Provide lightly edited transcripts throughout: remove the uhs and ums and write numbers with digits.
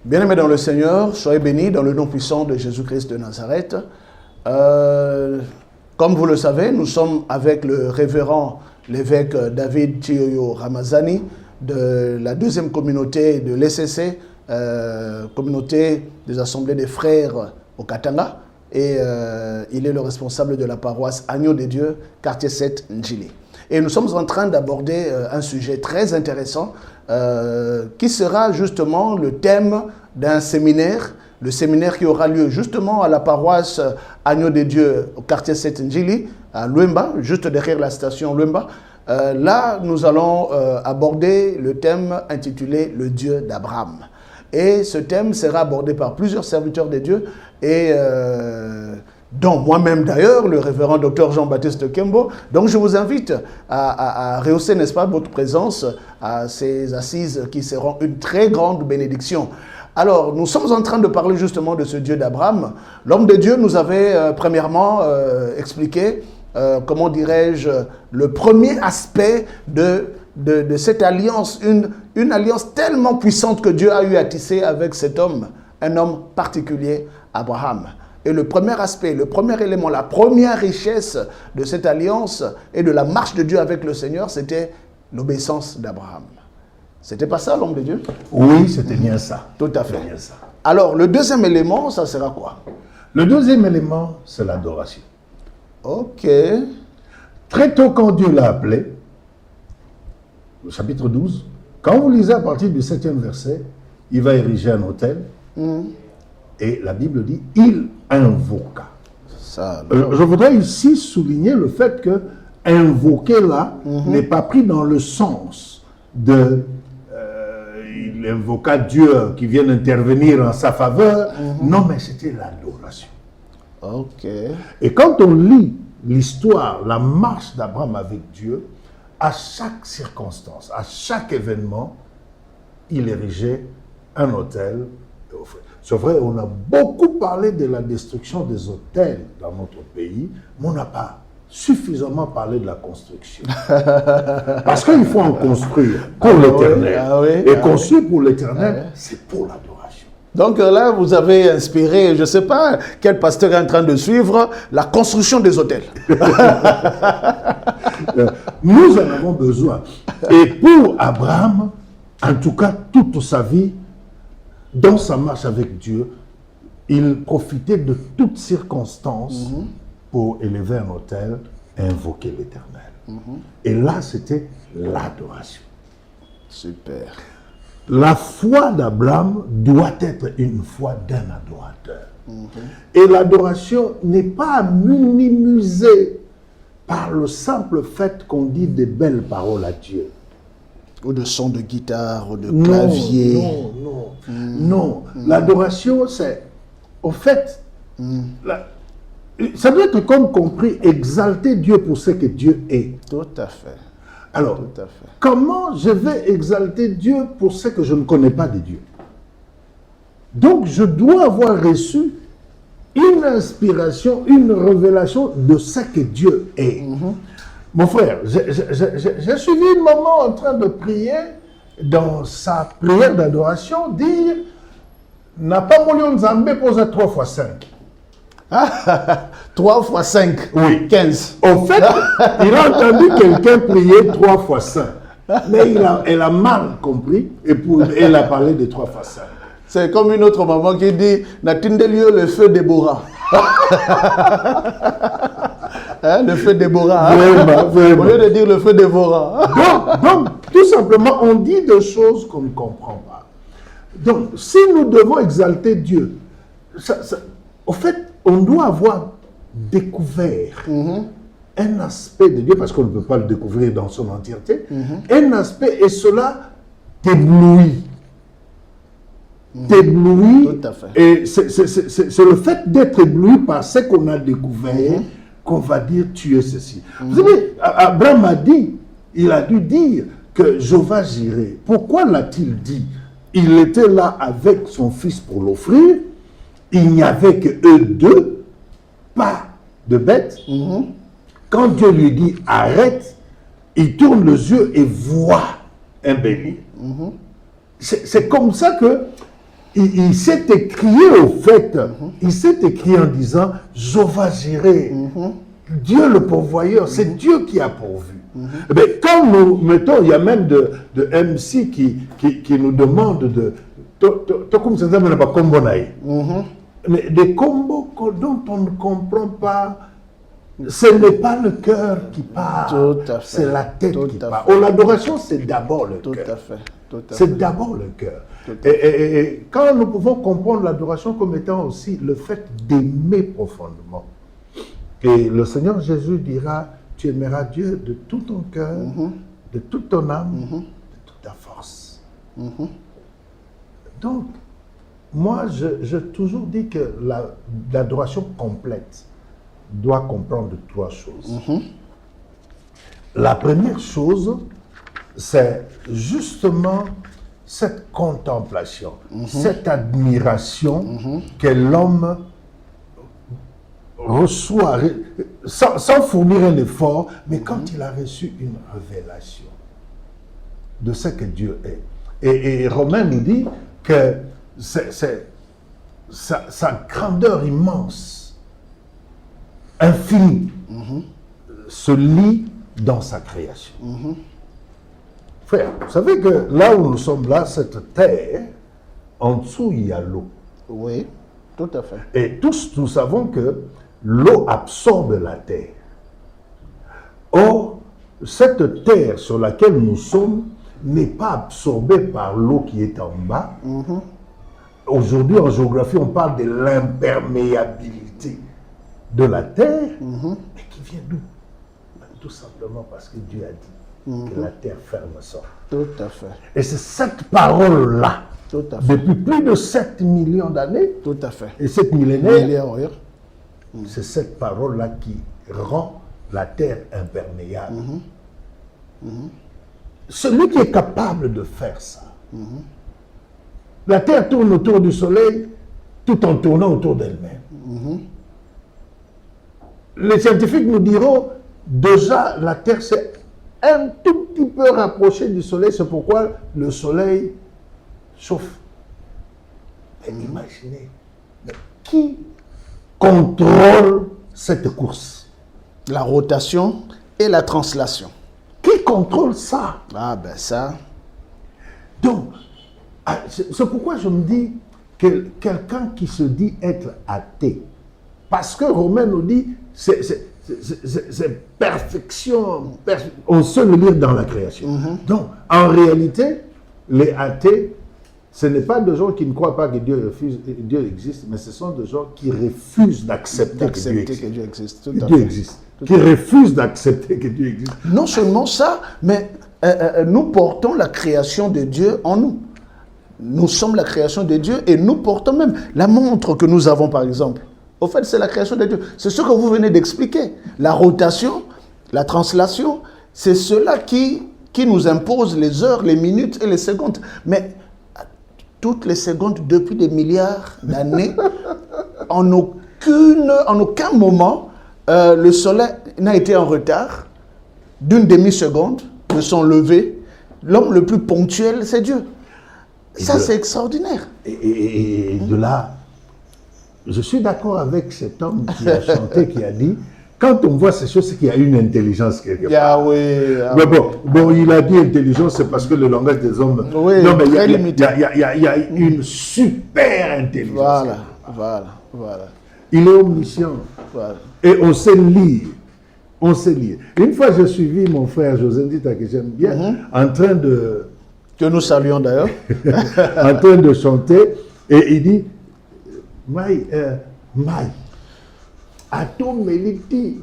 Bien-aimés dans le Seigneur, soyez bénis dans le nom puissant de Jésus-Christ de Nazareth. Comme vous le savez, nous sommes avec le révérend l'évêque David Chioyo Ramazani de la deuxième communauté de l'ECC, communauté des assemblées des frères au Katanga, et il est le responsable de la paroisse Agneau de Dieu, quartier 7 Njili. Et nous sommes en train d'aborder un sujet très intéressant qui sera justement le thème d'un séminaire, le séminaire qui aura lieu justement à la paroisse Agneau de Dieu au quartier 7 Njili, à Luemba, juste derrière la station Luemba. Là, nous allons aborder le thème intitulé « Le Dieu d'Abraham ». Et ce thème sera abordé par plusieurs serviteurs de Dieu et dont moi-même d'ailleurs, le révérend Dr Jean-Baptiste Kembo. Donc je vous invite à rehausser, n'est-ce pas, votre présence à ces assises qui seront une très grande bénédiction. Alors, nous sommes en train de parler justement de ce Dieu d'Abraham. L'homme de Dieu nous avait premièrement expliqué, comment dirais-je, le premier aspect de cette alliance, une alliance tellement puissante que Dieu a eu à tisser avec cet homme, un homme particulier, Abraham. Et le premier aspect, le premier élément, la première richesse de cette alliance et de la marche de Dieu avec le Seigneur, c'était l'obéissance d'Abraham. C'était pas ça l'homme de Dieu? Oui, c'était bien ça. Tout à fait. Bien ça. Alors, le deuxième élément, ça sera quoi? Le deuxième élément, c'est l'adoration. Ok. Très tôt, quand Dieu l'a appelé, au chapitre 12, quand vous lisez à partir du 7e verset, il va ériger un autel. Et la Bible dit, il invoqua. Ça, je voudrais ici souligner le fait que invoquer là n'est pas pris dans le sens de il invoqua Dieu qui vient intervenir en sa faveur. Non, mais c'était l'adoration. Ok. Et quand on lit l'histoire, la marche d'Abraham avec Dieu, à chaque circonstance, à chaque événement, il érigeait un autel et offrait. C'est vrai, on a beaucoup parlé de la destruction des autels dans notre pays, mais on n'a pas suffisamment parlé de la construction. Parce qu'il faut en construire pour l'éternel. Et construire pour l'éternel, c'est pour l'adoration. Donc là, vous avez inspiré, je ne sais pas quel pasteur est en train de suivre, la construction des autels. Nous en avons besoin. Et pour Abraham, en tout cas, toute sa vie, dans sa marche avec Dieu, il profitait de toutes circonstances pour élever un autel et invoquer l'Éternel. Et là, c'était l'adoration. Super. La foi d'Abraham doit être une foi d'un adorateur. Et l'adoration n'est pas à minimiser par le simple fait qu'on dit des belles paroles à Dieu. Ou de son de guitare, ou de clavier. Non. L'adoration, c'est, au fait, ça doit être comme compris, exalter Dieu pour ce que Dieu est. Tout à fait. Alors, Tout à fait. comment je vais exalter Dieu pour ce que je ne connais pas de Dieu? Donc, je dois avoir reçu une inspiration, une révélation de ce que Dieu est. Mon frère, j'ai suivi une maman en train de prier, dans sa prière d'adoration, dire « N'a pas moulu Nzambe posé 3 fois 5 ». 3 fois 5, oui. 15. Au fait, il a entendu quelqu'un prier 3 fois 5. Mais elle a mal compris et elle a parlé de 3 fois 5. C'est comme une autre maman qui dit « Natindelieu le feu Déborah ». Le feu Déborah. Vraiment. Au lieu de dire le feu Déborah. Donc, tout simplement, on dit des choses qu'on ne comprend pas. Donc, si nous devons exalter Dieu, au fait, on doit avoir découvert un aspect de Dieu, parce qu'on ne peut pas le découvrir dans son entièreté, un aspect, et cela t'éblouit. T'éblouit, Tout à fait. et c'est le fait d'être ébloui par ce qu'on a découvert qu'on va dire tu es ceci. Vous savez, Abraham a dit, il a dû dire que Jéhovah Jireh. Pourquoi l'a-t-il dit? Il était là avec son fils pour l'offrir, il n'y avait que eux deux, pas de bêtes. Quand Dieu lui dit arrête, il tourne les yeux et voit un bélier. C'est comme ça que il s'est écrié au fait, il s'est écrié en disant Jéhovah Jireh, Dieu le pourvoyeur, c'est Dieu qui a pourvu. Mais quand nous mettons, il y a même de MC qui nous demande de. Comme ça, n'a pas combo. Mais des combos dont on ne comprend pas, ce n'est pas le cœur qui parle, c'est la tête qui parle. Oh, l'adoration, c'est d'abord le cœur. Tout à fait. C'est d'abord le cœur. Et quand nous pouvons comprendre l'adoration comme étant aussi le fait d'aimer profondément. Et le Seigneur Jésus dira, tu aimeras Dieu de tout ton cœur, de toute ton âme, de toute ta force. Donc, moi, je toujours dis que l'adoration complète doit comprendre trois choses. La première chose, c'est justement cette contemplation, cette admiration que l'homme reçoit sans fournir un effort, mais quand il a reçu une révélation de ce que Dieu est. Et Romain nous dit que sa grandeur immense, infinie, se lie dans sa création. Frère, vous savez que là où nous sommes là, cette terre, en dessous, il y a l'eau. Oui, tout à fait. Et tous, nous savons que l'eau absorbe la terre. Or, cette terre sur laquelle nous sommes n'est pas absorbée par l'eau qui est en bas. Aujourd'hui, en géographie, on parle de l'imperméabilité de la terre, mais qui vient d'où? Tout simplement parce que Dieu a dit que la terre ferme sort. Tout à fait. Et c'est cette parole-là, Tout à fait. depuis plus de 7 millions d'années, Tout à fait. et 7 millénaires, Millénaire, c'est cette parole-là qui rend la terre imperméable. Celui qui est capable de faire ça, la terre tourne autour du soleil tout en tournant autour d'elle-même. Les scientifiques nous diront, déjà, la terre s'est un tout petit peu rapprochée du soleil, c'est pourquoi le soleil chauffe. Mais imaginez, qui contrôle cette course? La rotation et la translation. Qui contrôle ça? Ah ben ça. Donc, c'est pourquoi je me dis que quelqu'un qui se dit être athée, parce que Romain nous dit, c'est perfection, on sait le lire dans la création. Donc, en réalité, les athées, ce n'est pas des gens qui ne croient pas que Dieu existe, mais ce sont des gens qui refusent d'accepter que Dieu existe. Dieu existe. Qui refusent d'accepter que Dieu existe. Non seulement ça, mais nous portons la création de Dieu en nous. Nous sommes la création de Dieu et nous portons même la montre que nous avons, par exemple. Au fait, c'est la création de Dieu. C'est ce que vous venez d'expliquer. La rotation, la translation, c'est cela qui nous impose les heures, les minutes et les secondes. Mais toutes les secondes, depuis des milliards d'années, en aucun moment, le soleil n'a été en retard d'une demi-seconde de son lever. L'homme le plus ponctuel, c'est Dieu. Ça, c'est extraordinaire. Et de là, je suis d'accord avec cet homme qui a chanté, qui a dit, quand on voit ces choses, c'est qu'il y a une intelligence quelque part. Mais bon, il a dit intelligence, c'est parce que le langage des hommes... Oui, non, mais il y a une super intelligence. Voilà. Il est omniscient. Voilà. Et on sait lire. On sait lire. Une fois, j'ai suivi mon frère José Ndita, que j'aime bien, en train de... Que nous saluons d'ailleurs. en train de chanter, et il dit, Mai, Atom Meliti,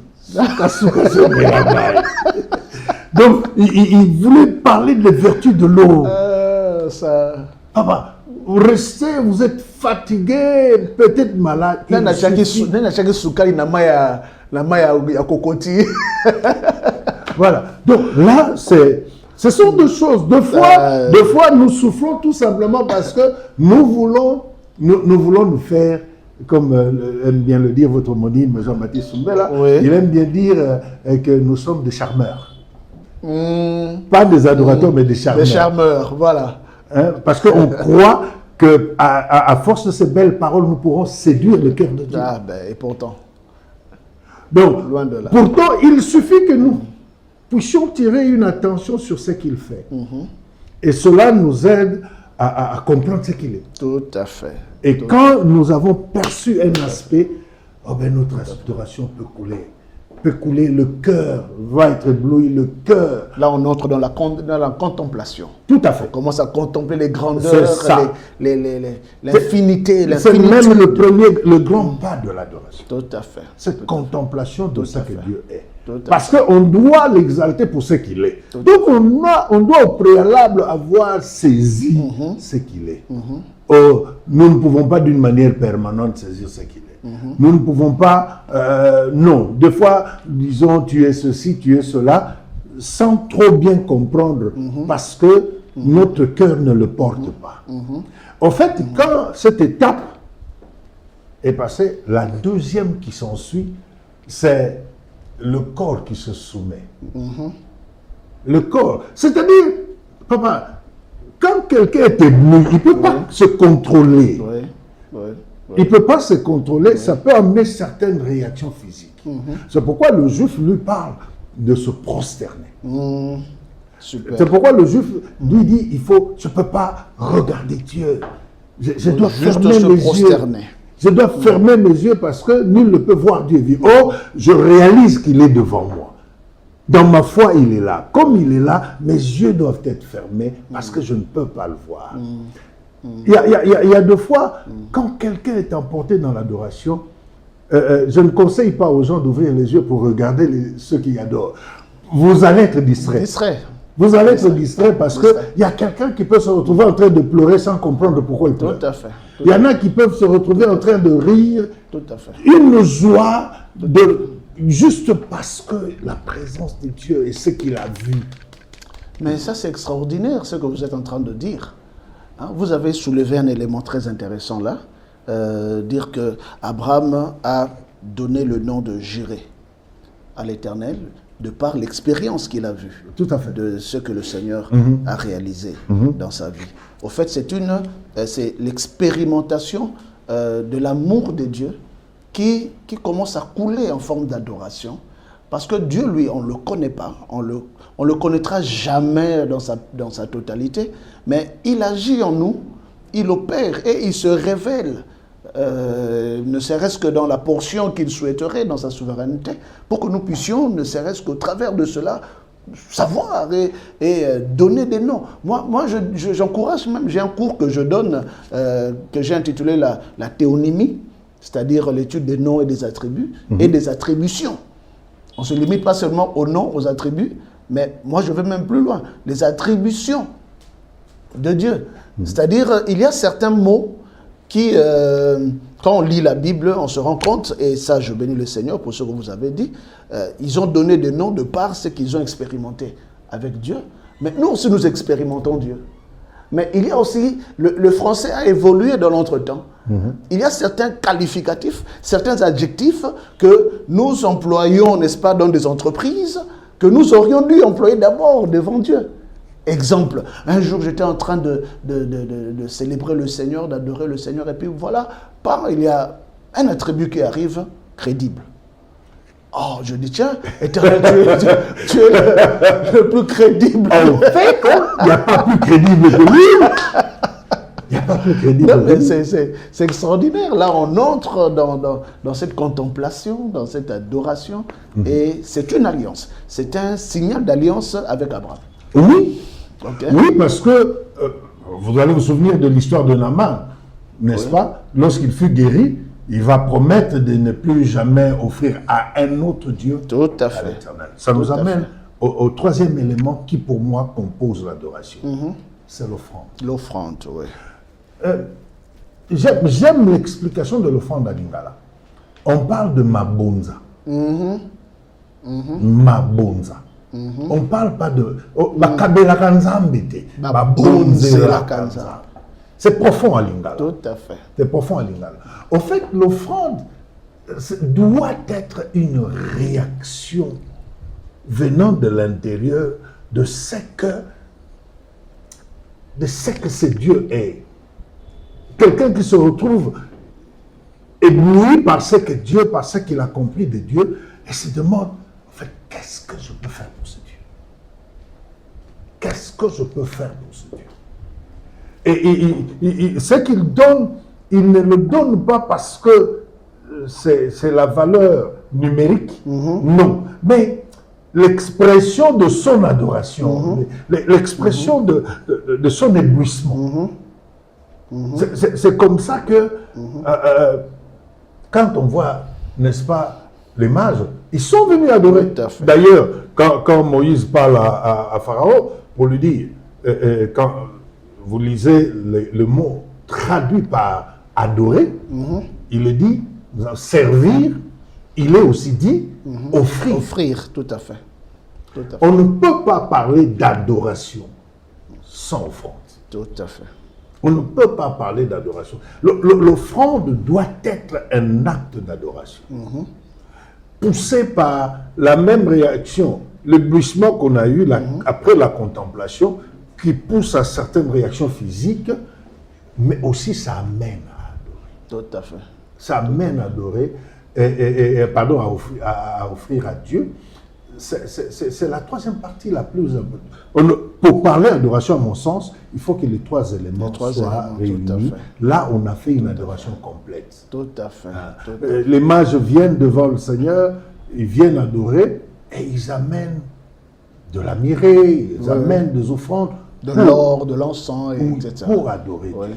donc, il voulait parler des vertus de l'eau. Papa, restez, vous êtes fatigué, peut-être malade. Voilà. Donc là, ce sont deux choses. Deux fois, nous souffrons tout simplement parce que nous voulons nous faire, comme aime bien le dire votre homonyme Jean-Baptiste Soumbela, il aime bien dire que nous sommes des charmeurs. Pas des adorateurs, mais des charmeurs. Des charmeurs, voilà. Parce qu'on croit que à force de ces belles paroles, nous pourrons séduire le cœur de Dieu. Ah ben, et pourtant, Donc, loin de là. pourtant, il suffit que nous puissions tirer une attention sur ce qu'il fait. Et cela nous aide à comprendre ce qu'il est. Tout à fait. Et quand nous avons perçu un aspect, oh ben notre adoration peut couler, le cœur va être ébloui, le cœur. Là, on entre dans la contemplation. Tout à fait. On commence à contempler les grandeurs, C'est ça. l'infinité, C'est même le grand pas de l'adoration. Tout à fait. Cette contemplation de ce que fait. Dieu est. Tout à Parce qu'on doit l'exalter pour ce qu'il est. Donc on doit au préalable avoir saisi ce qu'il est. Oh, nous ne pouvons pas d'une manière permanente saisir ce qu'il est. Nous ne pouvons pas, non, des fois, disons, tu es ceci, tu es cela, sans trop bien comprendre, parce que notre cœur ne le porte pas. En fait, quand cette étape est passée, la deuxième qui s'ensuit, c'est le corps qui se soumet. Le corps. C'est-à-dire, papa, quand quelqu'un est ébloui, il ne peut pas se contrôler. Il ne peut pas se contrôler, ça peut amener certaines réactions physiques. C'est pourquoi le juif lui parle de se prosterner. Super. C'est pourquoi le juif lui dit, je ne peux pas regarder Dieu. Je dois fermer mes yeux. Je dois fermer mes yeux parce que nul ne peut voir Dieu vivre. Oh, je réalise qu'il est devant moi. Dans ma foi, il est là. Comme il est là, mes yeux doivent être fermés parce que je ne peux pas le voir. Il y a deux fois, quand quelqu'un est emporté dans l'adoration, je ne conseille pas aux gens d'ouvrir les yeux pour regarder ceux qui adorent. Vous allez être distrait. Vous allez être distrait parce qu'il y a quelqu'un qui peut se retrouver en train de pleurer sans comprendre pourquoi il pleure. Tout à fait. Il y en a qui peuvent se retrouver en train de rire. Tout à fait. Une joie juste parce que la présence de Dieu et ce qu'il a vu. Mais ça, c'est extraordinaire, ce que vous êtes en train de dire. Vous avez soulevé un élément très intéressant là. Dire que Abraham a donné le nom de Jireh à l'Éternel de par l'expérience qu'il a vue. Tout à fait. De ce que le Seigneur a réalisé dans sa vie. Au fait, c'est l'expérimentation de l'amour de Dieu qui commence à couler en forme d'adoration. Parce que Dieu, lui, on ne le connaît pas, on le connaîtra jamais dans sa totalité, mais il agit en nous, il opère et il se révèle, ne serait-ce que dans la portion qu'il souhaiterait, dans sa souveraineté, pour que nous puissions, ne serait-ce qu'au travers de cela, savoir et donner des noms. Moi j'encourage même, j'ai un cours que je donne, que j'ai intitulé la théonymie, c'est-à-dire l'étude des noms et des attributs, et des attributions. On ne se limite pas seulement aux noms, aux attributs, mais moi je vais même plus loin, les attributions de Dieu. C'est-à-dire, il y a certains mots qui, quand on lit la Bible, on se rend compte, et ça je bénis le Seigneur pour ce que vous avez dit, ils ont donné des noms de par ce qu'ils ont expérimenté avec Dieu. Mais nous aussi nous expérimentons Dieu. Mais il y a aussi, le français a évolué dans l'entretemps. Il y a certains qualificatifs, certains adjectifs que nous employons, n'est-ce pas, dans des entreprises, que nous aurions dû employer d'abord devant Dieu. Exemple, un jour j'étais en train de célébrer le Seigneur, d'adorer le Seigneur, et puis voilà, il y a un attribut qui arrive, crédible. Oh, je dis, tiens, Éternel, tu es le plus crédible. En fait, il n'y a pas plus crédible que lui. Il n'y a pas plus crédible que lui. C'est extraordinaire. Là, on entre dans cette contemplation, dans cette adoration, et c'est une alliance. C'est un signal d'alliance avec Abraham. Oui, Okay. Oui, parce que vous allez vous souvenir de l'histoire de Naaman, n'est-ce pas? Lorsqu'il fut guéri, il va promettre de ne plus jamais offrir à un autre Dieu. Tout à fait. l'Éternel. Ça nous amène au troisième élément qui, pour moi, compose l'adoration. C'est l'offrande. L'offrande, oui. J'aime l'explication de l'offrande à Lingala. On parle de mabonza. Mabonza. On ne parle pas de... C'est profond à Lingala. Tout à fait. C'est profond à Lingala. Au fait, l'offrande doit être une réaction venant de l'intérieur de ce que ce Dieu est. quelqu'un qui se retrouve ébloui par ce que Dieu, par ce qu'il a compris de Dieu, et se demande, en fait, qu'est-ce que je peux faire pour ce Dieu? Qu'est-ce que je peux faire pour ce Dieu? Et ce qu'il donne, il ne le donne pas parce que c'est la valeur numérique, non, mais l'expression de son adoration, l'expression de son éblouissement. C'est comme ça que, quand on voit, n'est-ce pas, les mages, ils sont venus adorer. D'ailleurs, quand Moïse parle à Pharaon, pour lui dire, quand vous lisez le mot traduit par adorer, il le dit, servir, il est aussi dit offrir. Offrir, tout à fait. Tout à fait. On ne peut pas parler d'adoration sans offrande. Tout à fait. On ne peut pas parler d'adoration. L'offrande doit être un acte d'adoration. Poussé par la même réaction, l'éblouissement qu'on a eu après la contemplation, qui pousse à certaines réactions physiques, mais aussi ça amène à adorer. Tout à fait. Ça amène à adorer, à offrir à Dieu. C'est la troisième partie la plus importante. Pour parler d'adoration, à mon sens, il faut que les trois éléments soient réunis. Là, on a fait une adoration complète. Tout à fait. Les mages viennent devant le Seigneur, ils viennent adorer et ils amènent de la mirée, ils amènent des offrandes. De l'or, de l'encens, etc. Pour adorer Dieu.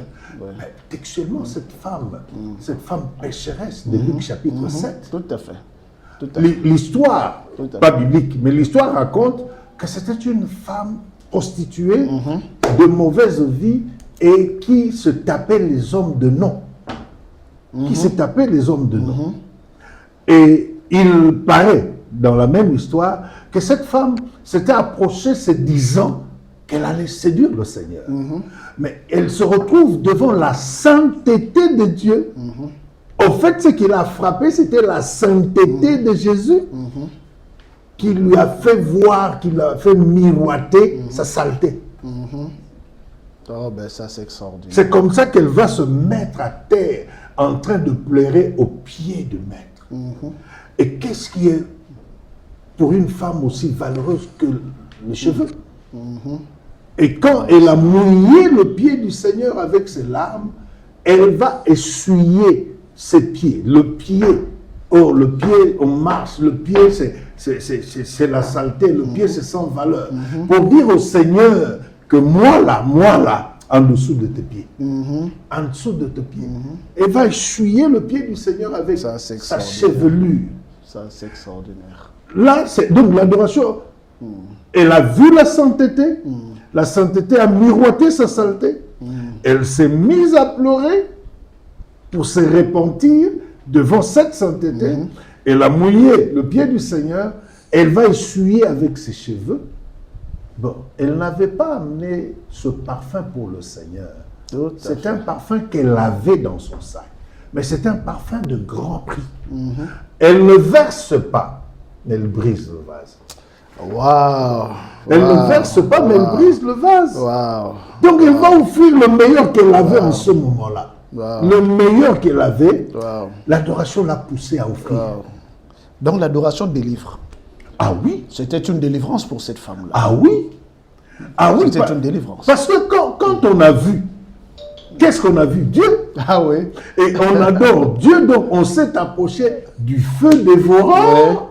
Mais textuellement, cette femme pécheresse de Luc chapitre 7, tout à fait. L'histoire, pas biblique, mais l'histoire raconte que c'était une femme prostituée, de mauvaise vie, et qui se tapait les hommes de nom. Qui se tapait les hommes de nom. Et il paraît, dans la même histoire, que cette femme s'était approchée se disant qu'elle allait séduire le Seigneur. Mais elle se retrouve devant la sainteté de Dieu. Au fait, ce qui l'a frappé, c'était la sainteté de Jésus qui lui a fait voir, qui lui a fait miroiter sa saleté. Oh, ben ça, c'est extraordinaire. C'est comme ça qu'elle va se mettre à terre en train de pleurer aux pieds du Maître. Et qu'est-ce qui est pour une femme aussi valeureuse que les cheveux? Et quand elle a mouillé le pied du Seigneur avec ses larmes, elle va essuyer ses pieds. Le pied, le pied, on marche, le pied, c'est la saleté, le pied, c'est sans valeur. Pour dire au Seigneur que moi là, en dessous de tes pieds, en dessous de tes pieds, elle va essuyer le pied du Seigneur avec sa chevelure. Ça, c'est extraordinaire. Là, c'est donc l'adoration. Elle a vu la sainteté. La sainteté a miroité sa saleté. Elle s'est mise à pleurer pour se repentir devant cette sainteté. Elle a mouillé le pied du Seigneur. Elle va essuyer avec ses cheveux. Bon, elle n'avait pas amené ce parfum pour le Seigneur. C'est un parfum qu'elle avait dans son sac. Mais c'est un parfum de grand prix. Elle ne verse pas, mais elle brise le vase. Waouh! Elle ne verse pas, mais elle brise le vase. Waouh! Donc elle va offrir le meilleur qu'elle avait en ce moment-là. Le meilleur qu'elle avait, l'adoration l'a poussée à offrir. Donc l'adoration délivre. Ah oui? C'était une délivrance pour cette femme-là. Ah oui? Ah oui? C'était une délivrance. Parce que quand on a vu, qu'est-ce qu'on a vu? Dieu. Ah oui. Et on adore Dieu, donc on s'est approché du feu dévorant.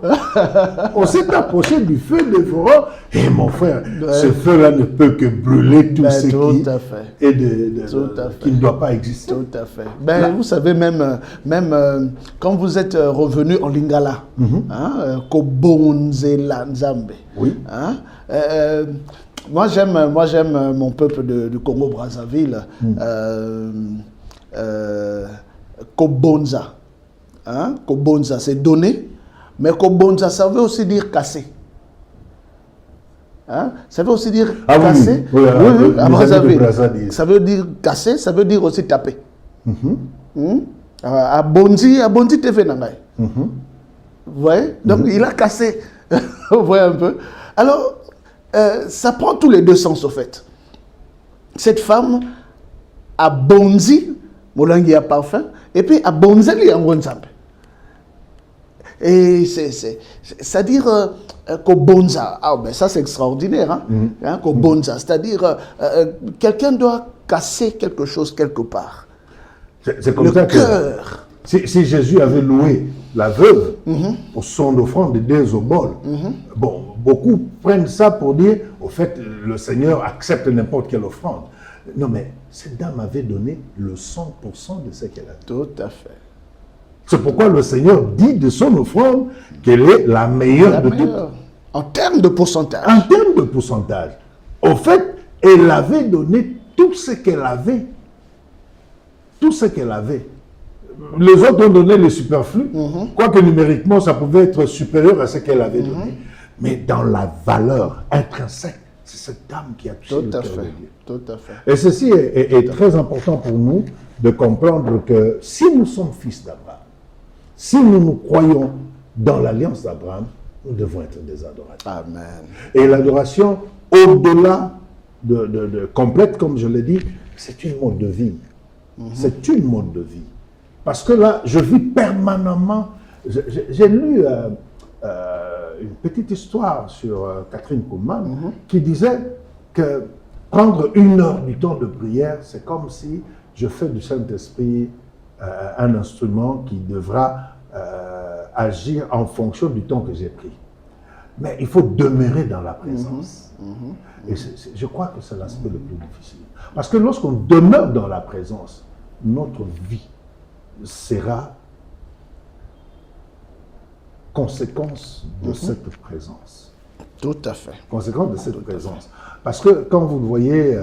On s'est approché du feu dévorant. Et mon frère, ce feu-là ne peut que brûler tout ce qui ne doit pas exister. Tout à fait. Ben, vous savez, même quand vous êtes revenu en Lingala, Kobonzela Nzambe. Oui. Moi, j'aime mon peuple du Congo-Brazzaville. Kobonza. Kobonza, c'est donner. Mais Kobonza, ça veut aussi dire casser. Ça veut aussi dire casser. Oui, à Brazzaville. Ça veut dire casser, ça veut dire aussi taper. À Bonzi, TV Nangai. Vous voyez? Donc, il a cassé. Vous voyez un peu? Alors, ça prend tous les deux sens, au fait. Cette femme a bondi molangi à parfum, et puis à bonzali en gonzambe. Et c'est-à-dire qu'au bonza, ça c'est extraordinaire, hein, qu'au bonza, c'est-à-dire quelqu'un doit casser quelque chose quelque part. C'est comme ça que si Jésus avait loué la veuve pour son offrande de 2 oboles, bon, beaucoup prennent ça pour dire, au fait, le Seigneur accepte n'importe quelle offrande. Non, mais cette dame avait donné le 100% de ce qu'elle a fait. Tout à fait. C'est pourquoi le Seigneur dit de son offrande qu'elle est la meilleure de toutes. En termes de pourcentage. En termes de pourcentage. Au fait, elle avait donné tout ce qu'elle avait. Tout ce qu'elle avait. Les autres ont donné le superflu. Quoique numériquement, ça pouvait être supérieur à ce qu'elle avait donné. Mais dans la valeur intrinsèque, c'est cette dame qui a touché le cœur de Dieu. Tout à fait. Et ceci est très important pour nous de comprendre que si nous sommes fils d'Abraham, si nous croyons dans l'alliance d'Abraham, nous devons être des adorateurs. Amen. Et l'adoration, au-delà de complète, comme je l'ai dit, c'est une mode de vie. C'est une mode de vie. Parce que là, je vis permanemment. J'ai lu une petite histoire sur Catherine Kuhlman qui disait que prendre 1 heure du temps de prière, c'est comme si je fais du Saint-Esprit un instrument qui devra agir en fonction du temps que j'ai pris. Mais il faut demeurer dans la présence. Et je crois que c'est l'aspect le plus difficile. Parce que lorsqu'on demeure dans la présence, notre vie sera conséquence de cette présence. Tout à fait. Conséquence de cette présence. Parce que quand vous le voyez,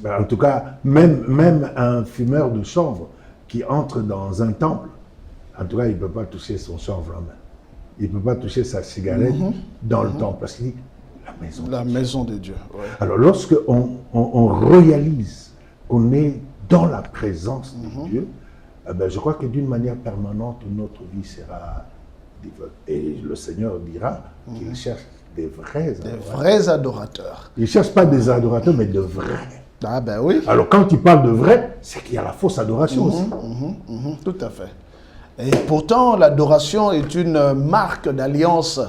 en tout cas, même un fumeur de chanvre qui entre dans un temple, en tout cas, il ne peut pas toucher son chanvre en main. Il ne peut pas toucher sa cigarette dans le temple. Parce qu'il dit, la maison de Dieu. Ouais. Alors, lorsque on réalise qu'on est dans la présence de Dieu, je crois que d'une manière permanente, notre vie sera développée. Et le Seigneur dira qu'il cherche des vrais adorateurs. Des vrais adorateurs. Il ne cherche pas des adorateurs, mais de vrais. Ah ben oui. Alors, quand il parle de vrai, c'est qu'il y a la fausse adoration aussi. Tout à fait. Et pourtant, l'adoration est une marque d'alliance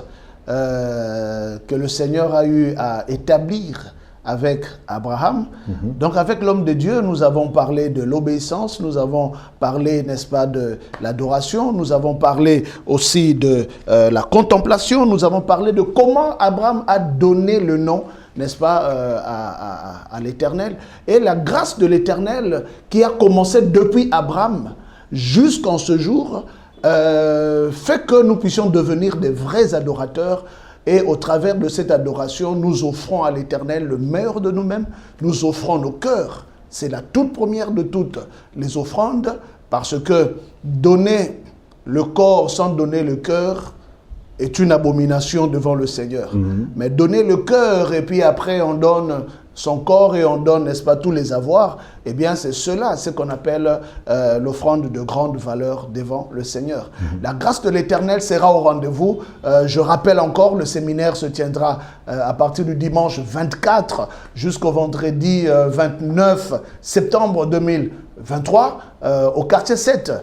que le Seigneur a eu à établir avec Abraham. Donc avec l'homme de Dieu, nous avons parlé de l'obéissance, nous avons parlé, n'est-ce pas, de l'adoration, nous avons parlé aussi de la contemplation, nous avons parlé de comment Abraham a donné le nom, n'est-ce pas, à l'Éternel. Et la grâce de l'Éternel qui a commencé depuis Abraham jusqu'en ce jour, fait que nous puissions devenir des vrais adorateurs. Et au travers de cette adoration, nous offrons à l'Éternel le meilleur de nous-mêmes. Nous offrons nos cœurs. C'est la toute première de toutes les offrandes, parce que donner le corps sans donner le cœur est une abomination devant le Seigneur. Mais donner le cœur et puis après on donne son corps et on donne, n'est-ce pas, tous les avoirs, eh bien c'est cela, ce qu'on appelle l'offrande de grande valeur devant le Seigneur. La grâce de l'Éternel sera au rendez-vous. Je rappelle encore, le séminaire se tiendra à partir du dimanche 24 jusqu'au vendredi 29 septembre 2023 au quartier 7.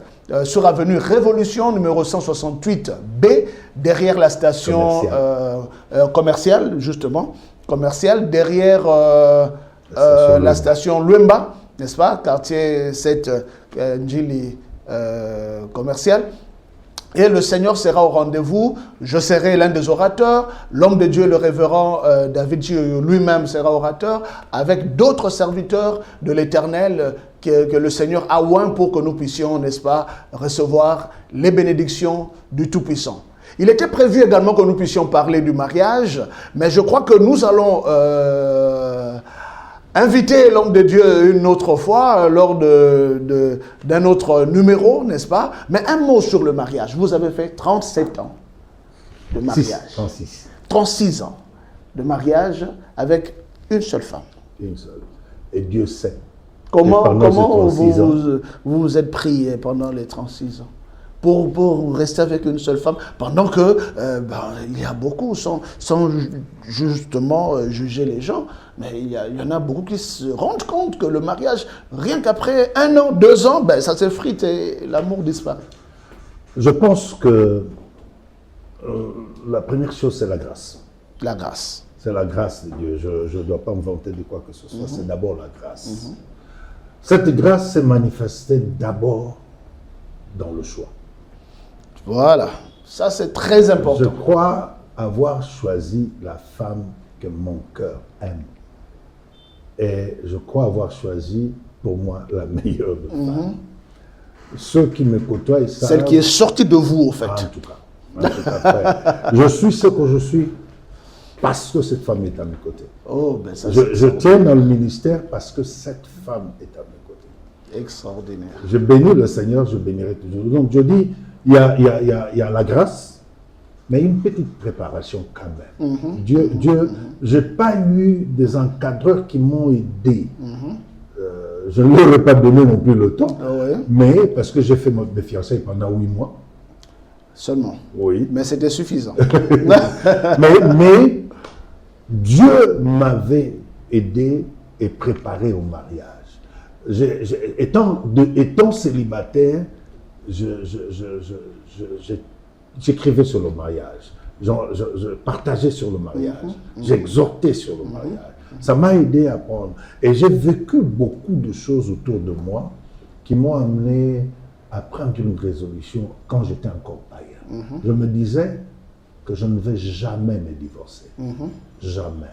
Sur avenue Révolution, numéro 168B, derrière la station commerciale, justement, commerciale, derrière la station Luemba, n'est-ce pas, quartier 7, Njili commercial. Et le Seigneur sera au rendez-vous. Je serai l'un des orateurs. L'homme de Dieu, le révérend David Chioyo lui-même sera orateur, avec d'autres serviteurs de l'Éternel que le Seigneur a oint pour que nous puissions, n'est-ce pas, recevoir les bénédictions du Tout-Puissant. Il était prévu également que nous puissions parler du mariage, mais je crois que nous allons inviter l'homme de Dieu une autre fois lors d'un autre numéro, n'est-ce pas? Mais un mot sur le mariage. Vous avez fait 37 ans de mariage. 36 ans de mariage avec une seule femme. Une seule. Et Dieu sait. Comment vous vous êtes prié pendant les 36 ans? pour rester avec une seule femme, pendant que il y a beaucoup, sans justement juger les gens, mais il y en a beaucoup qui se rendent compte que le mariage, rien qu'après 1 an, 2 ans, ça s'effrite et l'amour disparaît. Je pense que la première chose, c'est la grâce. La grâce. C'est la grâce de Dieu. Je ne dois pas me vanter de quoi que ce soit. C'est d'abord la grâce. Cette grâce s'est manifestée d'abord dans le choix. Voilà. Ça, c'est très important. Je crois avoir choisi la femme que mon cœur aime. Et je crois avoir choisi, pour moi, la meilleure de femmes. Ceux qui me côtoient savent... Celle qui est sortie de vous, en fait. En tout cas, frère. Je suis ce que je suis parce que cette femme est à mes côtés. Oh, ça, je tiens dans le ministère parce que cette femme est à mes côtés. Extraordinaire. Je bénis le Seigneur, je bénirai toujours. Donc je dis, il y a la grâce, mais une petite préparation quand même. Dieu, je n'ai pas eu des encadreurs qui m'ont aidé. Je ne leur ai pas donné non plus le temps, mais parce que j'ai fait mes fiançailles pendant 8 mois. Seulement. Oui. Mais c'était suffisant. mais Dieu m'avait aidé et préparé au mariage. Étant célibataire, j'écrivais sur le mariage. Je partageais sur le mariage. J'exhortais sur le mariage. Ça m'a aidé à prendre. Et j'ai vécu beaucoup de choses autour de moi qui m'ont amené à prendre une résolution quand j'étais encore païen. Je me disais que je ne vais jamais me divorcer. Jamais.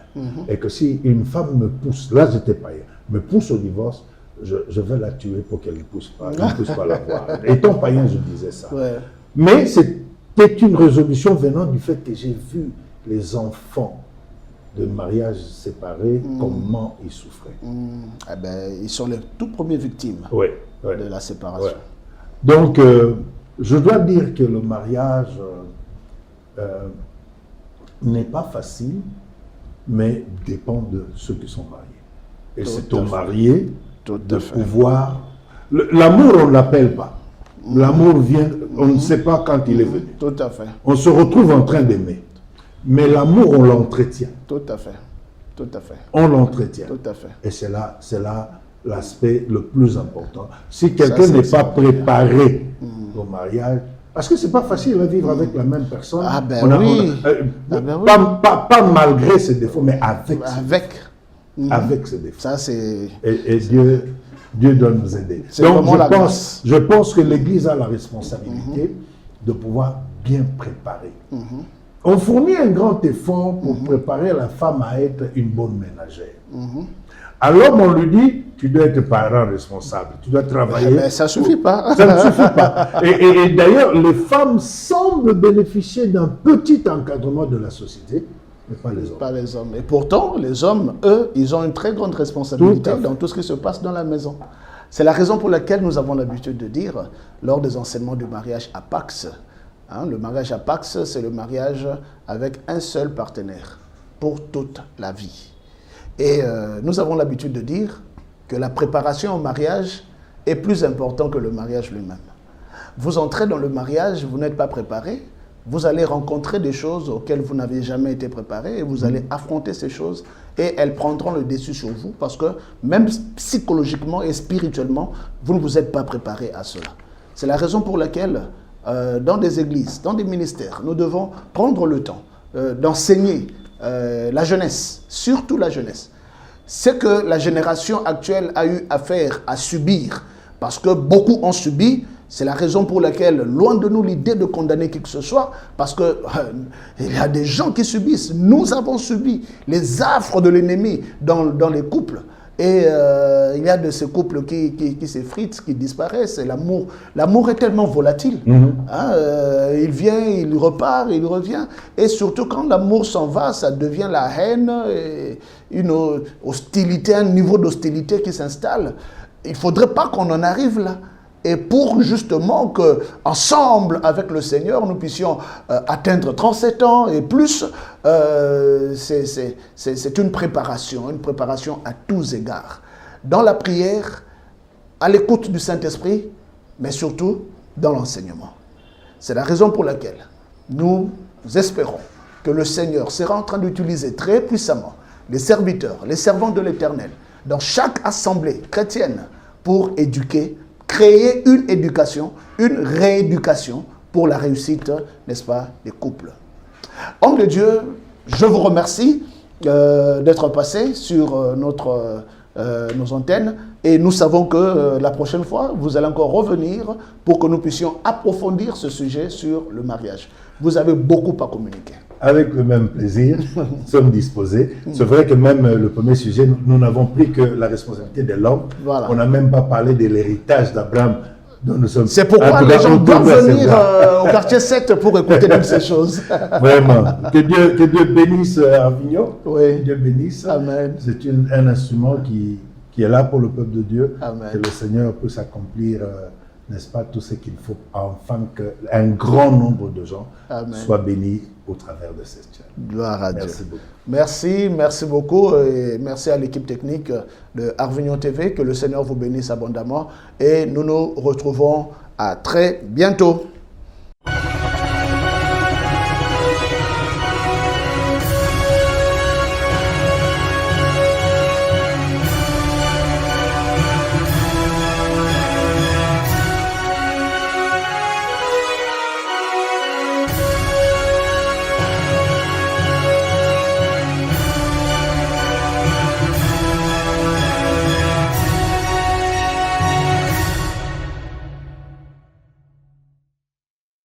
Et que si une femme me pousse, là j'étais païen, me pousse au divorce, je vais la tuer pour qu'elle ne puisse pas l'avoir. Étant païen, je disais ça. Mais c'était une résolution venant du fait que j'ai vu les enfants de mariage séparés, comment ils souffraient. Ils sont les tout premières victimes de la séparation. Donc, je dois dire que le mariage n'est pas facile, mais dépend de ceux qui sont mariés. Et c'est aux mariés de pouvoir... L'amour, on ne l'appelle pas. L'amour vient, on ne sait pas quand il est venu. Tout à fait. On se retrouve en train d'aimer. Mais l'amour, on l'entretient. Tout à fait. Tout à fait. On l'entretient. Tout à fait. Et c'est là l'aspect le plus important. Si quelqu'un n'est pas préparé au mariage, parce que c'est pas facile de vivre avec la même personne. Pas malgré ses défauts, mais avec ses défauts. Ça, c'est... Et Dieu doit nous aider. Donc je pense que l'Église a la responsabilité de pouvoir bien préparer. On fournit un grand effort pour préparer la femme à être une bonne ménagère. À l'homme, on lui dit, tu dois être parent responsable, tu dois travailler. Mais ça ne suffit pas. Ça ne suffit pas. Et d'ailleurs, les femmes semblent bénéficier d'un petit encadrement de la société, mais pas les hommes. Pas les hommes. Et pourtant, les hommes, eux, ils ont une très grande responsabilité dans tout ce qui se passe dans la maison. C'est la raison pour laquelle nous avons l'habitude de dire, lors des enseignements du mariage à Pax, le mariage à Pax, c'est le mariage avec un seul partenaire pour toute la vie. Et nous avons l'habitude de dire que la préparation au mariage est plus importante que le mariage lui-même. Vous entrez dans le mariage, vous n'êtes pas préparé, vous allez rencontrer des choses auxquelles vous n'avez jamais été préparé et vous allez affronter ces choses et elles prendront le dessus sur vous parce que même psychologiquement et spirituellement, vous ne vous êtes pas préparé à cela. C'est la raison pour laquelle dans des églises, dans des ministères, nous devons prendre le temps d'enseigner la jeunesse, surtout la jeunesse. Ce que la génération actuelle a eu affaire à subir, parce que beaucoup ont subi, c'est la raison pour laquelle, loin de nous l'idée de condamner qui que ce soit, parce que il y a des gens qui subissent. Nous avons subi les affres de l'ennemi dans les couples. Et il y a de ces couples qui s'effritent, qui disparaissent. Et l'amour est tellement volatile. Il vient, il repart, il revient. Et surtout quand l'amour s'en va, ça devient la haine, et une hostilité, un niveau d'hostilité qui s'installe. Il ne faudrait pas qu'on en arrive là. Et pour justement qu'ensemble avec le Seigneur, nous puissions atteindre 37 ans et plus, c'est une préparation à tous égards. Dans la prière, à l'écoute du Saint-Esprit, mais surtout dans l'enseignement. C'est la raison pour laquelle nous espérons que le Seigneur sera en train d'utiliser très puissamment les serviteurs, les servants de l'Éternel, dans chaque assemblée chrétienne pour éduquer, créer une éducation, une rééducation pour la réussite, n'est-ce pas, des couples. Homme de Dieu, je vous remercie d'être passé sur nos antennes et nous savons que la prochaine fois, vous allez encore revenir pour que nous puissions approfondir ce sujet sur le mariage. Vous avez beaucoup à communiquer. Avec le même plaisir, nous sommes disposés. C'est vrai que même le premier sujet, nous n'avons pris que la responsabilité de l'homme. Voilà. On n'a même pas parlé de l'héritage d'Abraham dont nous sommes. C'est pourquoi les gens doivent venir au quartier 7 pour écouter toutes ces choses. Vraiment. Que Dieu bénisse Avignon. Oui. Que Dieu bénisse. Amen. C'est un instrument qui est là pour le peuple de Dieu. Amen. Que le Seigneur puisse accomplir, n'est-ce pas, tout ce qu'il faut afin qu'un grand nombre de gens soient bénis au travers de cette chaîne. Gloire à Dieu. Merci beaucoup. Merci beaucoup et merci à l'équipe technique de Avignon TV. Que le Seigneur vous bénisse abondamment et nous nous retrouvons à très bientôt.